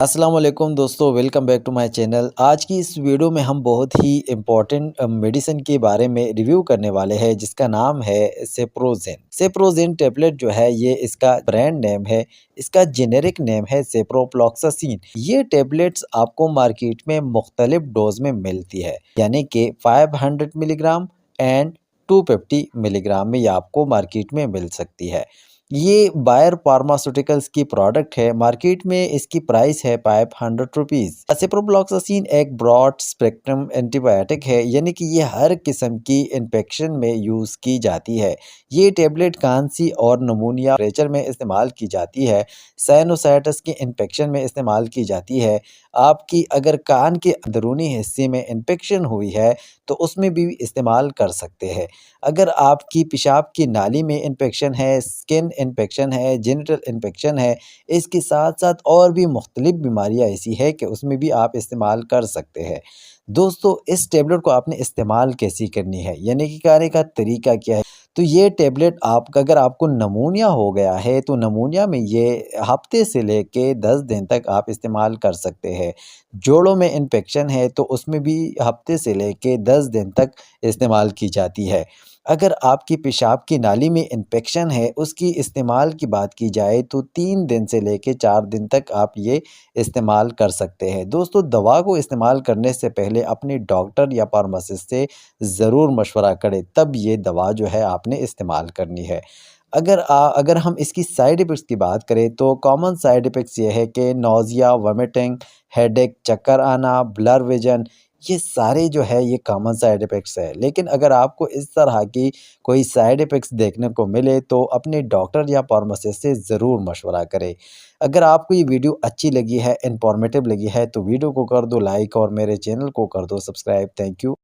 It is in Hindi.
अस्सलाम वालेकुम दोस्तों, welcome back to my channel. आज की इस वीडियो में हम बहुत ही इम्पोर्टेंट मेडिसिन के बारे में रिव्यू करने वाले हैं जिसका नाम है सेप्रोजेन। सेप्रोजेन टेबलेट जो है ये इसका ब्रांड नेम है, इसका जेनेरिक नेम है सेप्रोफ्लॉक्सासिन। ये टेबलेट्स आपको मार्केट में मुख्तलिफ डोज में मिलती है, यानी कि 500 मिलीग्राम एंड 250 मिलीग्राम में ये आपको मार्केट में मिल सकती है। ये बायर फार्मास्यूटिकल्स की प्रोडक्ट है। मार्केट में इसकी प्राइस है 500 रुपीज़। सेप्रोफ्लॉक्सासिन एक ब्रॉड स्पेक्ट्रम एंटीबायोटिक है, यानी कि ये हर किस्म की इन्फेक्शन में यूज़ की जाती है। ये टेबलेट खांसी और नमूनिया टेम्परेचर में इस्तेमाल की जाती है, साइनोसाइटिस की इन्फेक्शन में इस्तेमाल की जाती है। आपकी अगर कान के अंदरूनी हिस्से में इन्फेक्शन हुई है तो उसमें भी इस्तेमाल कर सकते हैं। अगर आपकी पेशाब की नाली में इन्फेक्शन है, स्किन इन्फेक्शन है, जेनिटल इन्फेक्शन है, इसके साथ-साथ और भी मुख्तलिफ बीमारियाँ ऐसी है कि उसमें भी आप इस्तेमाल कर सकते हैं। दोस्तों, इस टैबलेट को आपने इस्तेमाल कैसी करनी है, यानी कि खाने का तरीका क्या है? तो ये टैबलेट आपका अगर आपको नमूनिया हो गया है, तो नमूनिया में ये हफ्ते से लेके 10 दिन तक आप इस्तेमाल कर सकते हैं। जोड़ों में इन्फेक्शन है, तो उसमें भी हफ्ते से लेके 10 दिन तक इस्तेमाल की जाती है। अगर आपकी पेशाब की नाली में इन्फेक्शन है, उसकी इस्तेमाल की बात की जाए तो 3 दिन से लेके 4 दिन तक आप ये इस्तेमाल कर सकते हैं। दोस्तों, दवा को इस्तेमाल करने से पहले अपने डॉक्टर या फार्मासिस्ट से ज़रूर मशवरा करें, तब ये दवा जो है आपने इस्तेमाल करनी है। अगर हम इसकी साइड इफ़ेक्ट्स की बात करें तो कॉमन साइड इफ़ेक्ट्स ये है कि नौज़िया, वोमिटिंग, हेडेक, चक्कर आना, ब्लर विज़न, ये सारे जो है ये कॉमन साइड इफ़ेक्ट्स है। लेकिन अगर आपको इस तरह की कोई साइड इफ़ेक्ट्स देखने को मिले तो अपने डॉक्टर या फार्मासिस्ट से ज़रूर मशवरा करें। अगर आपको ये वीडियो अच्छी लगी है, इन्फॉर्मेटिव लगी है तो वीडियो को कर दो लाइक और मेरे चैनल को कर दो सब्सक्राइब। Thank you.